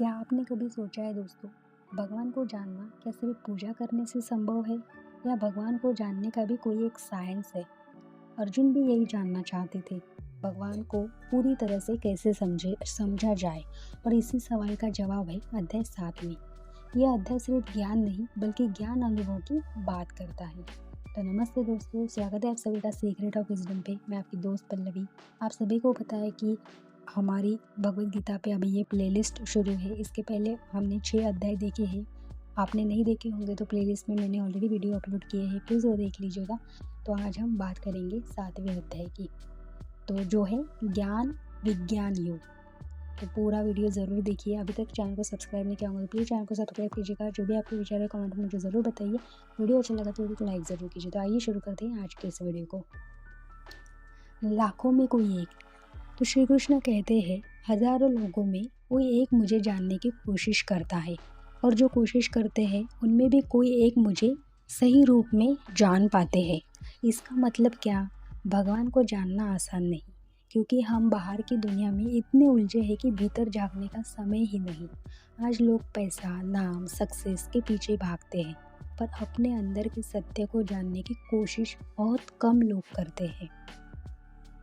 क्या आपने कभी सोचा है दोस्तों, भगवान को जानना क्या सिर्फ पूजा करने से संभव है या भगवान को जानने का भी कोई एक साइंस है। अर्जुन भी यही जानना चाहते थे, भगवान को पूरी तरह से कैसे समझा जाए। और इसी सवाल का जवाब है अध्याय 7 में। यह अध्याय सिर्फ ज्ञान नहीं बल्कि ज्ञान अनुभव की बात करता है। तो नमस्ते दोस्तों, स्वागत है आप सभी का सीक्रेट ऑफ विजडम पे। मैं आपकी दोस्त पल्लवी। आप सभी को पता है कि हमारी भगवत गीता पे अभी ये प्लेलिस्ट शुरू है। इसके पहले हमने 6 अध्याय देखे हैं। आपने नहीं देखे होंगे तो प्लेलिस्ट में मैंने ऑलरेडी वीडियो अपलोड किए हैं, प्लीज़ वो देख लीजिएगा। तो आज हम बात करेंगे 7वें अध्याय की, तो जो है ज्ञान विज्ञान योग। तो पूरा वीडियो ज़रूर देखिए। अभी तक चैनल को सब्सक्राइब नहीं किया होगा तो प्लीज़ चैनल को सब्सक्राइब कीजिएगा। जो भी आपके विचार है कमेंट में मुझे ज़रूर बताइए। वीडियो अच्छा लगा तो वीडियो को लाइक ज़रूर कीजिए। तो आइए शुरू करते हैं आज के इस वीडियो को। लाखों में कोई एक, तो श्री कृष्ण कहते हैं हजारों लोगों में कोई एक मुझे जानने की कोशिश करता है, और जो कोशिश करते हैं उनमें भी कोई एक मुझे सही रूप में जान पाते हैं। इसका मतलब क्या? भगवान को जानना आसान नहीं, क्योंकि हम बाहर की दुनिया में इतने उलझे हैं कि भीतर झांकने का समय ही नहीं। आज लोग पैसा, नाम, सक्सेस के पीछे भागते हैं, पर अपने अंदर के सत्य को जानने की कोशिश बहुत कम लोग करते हैं।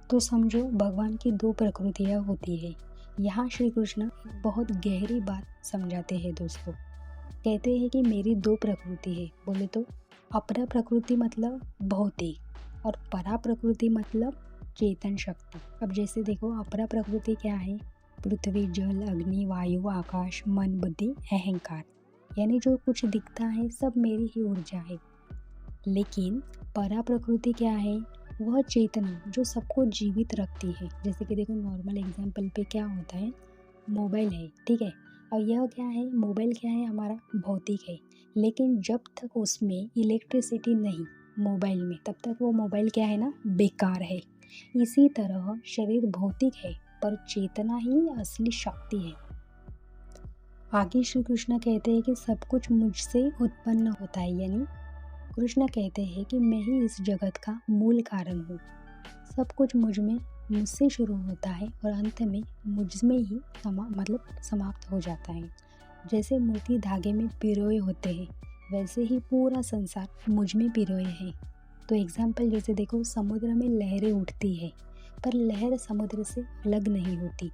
तो समझो, भगवान की 2 प्रकृतियाँ होती है। यहाँ श्री कृष्ण एक बहुत गहरी बात समझाते हैं दोस्तों। कहते हैं कि मेरी 2 प्रकृति है। बोले तो अपरा प्रकृति मतलब भौतिक और परा प्रकृति मतलब चेतन शक्ति। अब जैसे देखो, अपरा प्रकृति क्या है? पृथ्वी, जल, अग्नि, वायु, आकाश, मन, बुद्धि, अहंकार, यानी जो कुछ दिखता है सब मेरी ही ऊर्जा है। लेकिन परा प्रकृति क्या है? वह चेतना जो सबको जीवित रखती है। जैसे कि देखो, नॉर्मल एग्जांपल पे क्या होता है, मोबाइल है, ठीक है। और यह क्या है? मोबाइल क्या है? हमारा भौतिक है। लेकिन जब तक उसमें इलेक्ट्रिसिटी नहीं मोबाइल में, तब तक वो मोबाइल क्या है ना, बेकार है। इसी तरह शरीर भौतिक है, पर चेतना ही असली शक्ति है। आगे श्री कृष्ण कहते हैं कि सब कुछ मुझसे उत्पन्न होता है, यानी कृष्ण कहते हैं कि मैं ही इस जगत का मूल कारण हूँ। सब कुछ मुझसे शुरू होता है और अंत में मुझ में ही समाप्त हो जाता है। जैसे मोती धागे में पिरोए होते हैं, वैसे ही पूरा संसार मुझ में पिरोए है। तो एग्जाम्पल जैसे देखो, समुद्र में लहरें उठती है, पर लहर समुद्र से अलग नहीं होती।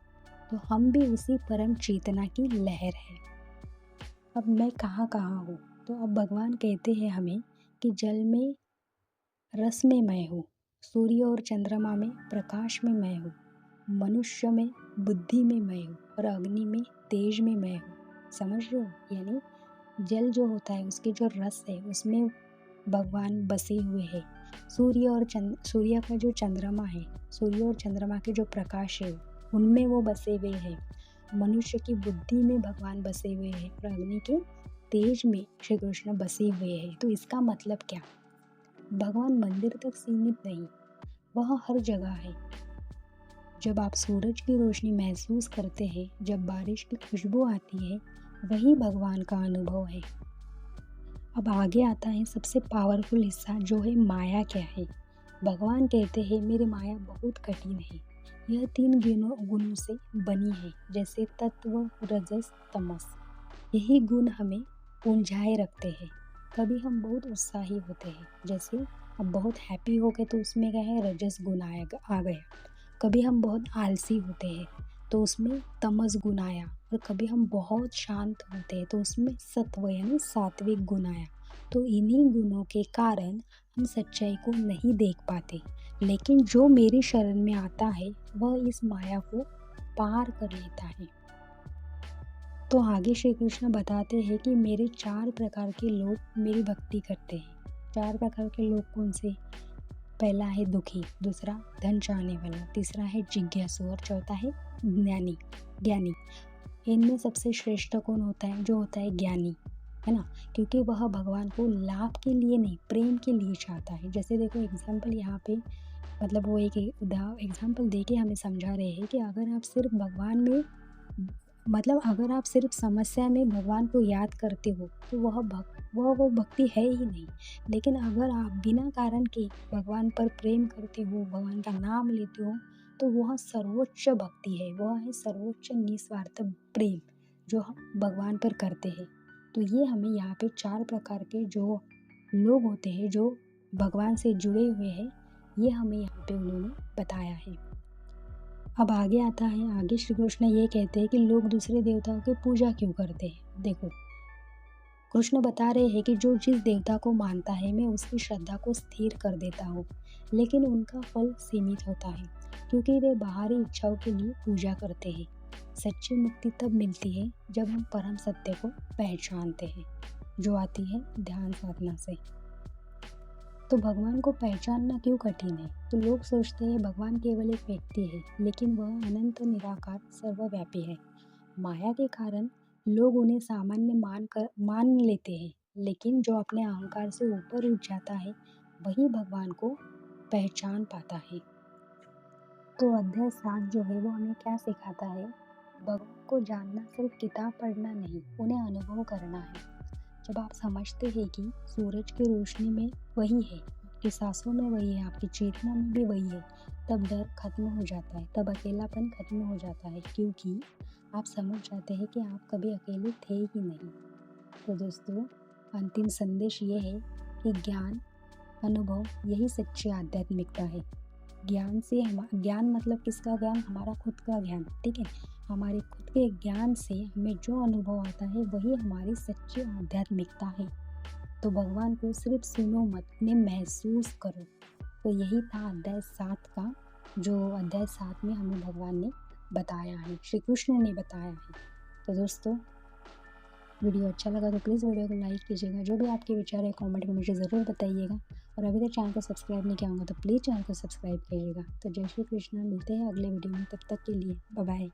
तो हम भी उसी परम चेतना की लहर है। अब मैं कहाँ कहाँ हूँ? तो अब भगवान कहते हैं हमें कि जल में रस में मैं हूँ, सूर्य और चंद्रमा में प्रकाश में मैं हूँ, मनुष्य में बुद्धि में मैं हूँ, और अग्नि में तेज में मैं हूँ। समझ रहे हो? यानी जल जो होता है, उसके जो रस है उसमें भगवान बसे हुए हैं। सूर्य का जो चंद्रमा है, सूर्य और चंद्रमा के जो प्रकाश है उनमें वो बसे हुए हैं। मनुष्य की बुद्धि में भगवान बसे हुए हैं, और अग्नि के तेज में श्री कृष्ण बसे हुए हैं। तो इसका मतलब क्या? भगवान मंदिर तक सीमित नहीं, वह हर जगह है। जब आप सूरज की रोशनी महसूस करते हैं, जब बारिश की खुशबू आती है, वही भगवान का अनुभव है। अब आगे आता है सबसे पावरफुल हिस्सा, जो है माया क्या है। भगवान कहते हैं मेरी माया बहुत कठिन है। यह 3 गुणों से बनी है, जैसे तत्व, रजस, तमस। यही गुण हमें उलझाए रखते हैं। कभी हम बहुत उत्साही होते हैं, जैसे अब बहुत हैप्पी हो गए तो उसमें क्या है, रजस गुण आ गया। कभी हम बहुत आलसी होते हैं तो उसमें तमस गुण आया, और कभी हम बहुत शांत होते हैं तो उसमें सत्व यानी सात्विक गुण आया। तो इन्हीं गुणों के कारण हम सच्चाई को नहीं देख पाते। लेकिन जो मेरी शरण में आता है वह इस माया को पार कर लेता है। तो आगे श्री कृष्ण बताते हैं कि मेरे 4 प्रकार के लोग मेरी भक्ति करते हैं। 4 प्रकार के लोग कौन से? पहला है दुखी, दूसरा धन चाहने वाला, तीसरा है जिज्ञासु, और चौथा है ज्ञानी। इनमें सबसे श्रेष्ठ कौन होता है? जो होता है ज्ञानी, है ना, क्योंकि वह भगवान को लाभ के लिए नहीं, प्रेम के लिए चाहता है। जैसे देखो एग्जाम्पल यहाँ पे, मतलब वो एक एग्जाम्पल दे के हमें समझा रहे हैं कि अगर आप सिर्फ अगर आप सिर्फ समस्या में भगवान को याद करते हो तो वो भक्ति है ही नहीं। लेकिन अगर आप बिना कारण के भगवान पर प्रेम करते हो, भगवान का नाम लेते हो, तो वह सर्वोच्च भक्ति है, वह है सर्वोच्च निस्वार्थ प्रेम। जो हम भगवान पर करते हैं। तो ये हमें यहाँ पे 4 प्रकार के जो लोग होते हैं जो भगवान से जुड़े हुए हैं, ये हमें यहाँ पे उन्होंने बताया है। अब आगे आता है, आगे श्री कृष्ण ये कहते हैं कि लोग दूसरे देवताओं की पूजा क्यों करते हैं। देखो, कृष्ण बता रहे हैं कि जो जिस देवता को मानता है मैं उसकी श्रद्धा को स्थिर कर देता हूँ, लेकिन उनका फल सीमित होता है क्योंकि वे बाहरी इच्छाओं के लिए पूजा करते हैं। सच्ची मुक्ति तब मिलती है जब हम परम सत्य को पहचानते हैं, जो आती है ध्यान साधना से। तो भगवान को पहचानना क्यों कठिन है? तो लोग सोचते हैं भगवान केवल एक व्यक्ति है, लेकिन वह अनंत निराकार सर्वव्यापी है। माया के कारण लोग उन्हें सामान्य मान लेते हैं, लेकिन जो अपने अहंकार से ऊपर उठ जाता है वही भगवान को पहचान पाता है। तो अध्याय 7 जो है वो हमें क्या सिखाता है? भगवान को जानना सिर्फ किताब पढ़ना नहीं, उन्हें अनुभव करना है। जब आप समझते हैं कि सूरज की रोशनी में वही है, आपकी सांसों में वही है, आपकी चेतना में भी वही है, तब डर खत्म हो जाता है, तब अकेलापन खत्म हो जाता है, क्योंकि आप समझ जाते हैं कि आप कभी अकेले थे ही नहीं। तो दोस्तों, अंतिम संदेश ये है कि ज्ञान, अनुभव यही सच्ची आध्यात्मिकता है। ज्ञान मतलब किसका ज्ञान? हमारा खुद का ज्ञान, ठीक है। हमारे खुद के ज्ञान से हमें जो अनुभव आता है वही हमारी सच्ची आध्यात्मिकता है। तो भगवान को सिर्फ सुनो मत, उन्हें महसूस करो। तो यही था अध्याय 7 का, जो अध्याय 7 में हमें भगवान ने बताया है, श्री कृष्ण ने बताया है। तो दोस्तों, वीडियो अच्छा लगा तो प्लीज़ वीडियो को लाइक कीजिएगा। जो भी आपके विचार है कमेंट में मुझे ज़रूर बताइएगा। और अभी तक चैनल को सब्सक्राइब नहीं किया होगा तो प्लीज़ चैनल को सब्सक्राइब कीजिएगा। तो जय श्री कृष्ण, मिलते हैं अगले वीडियो में, तब तक के लिए बाय बाय।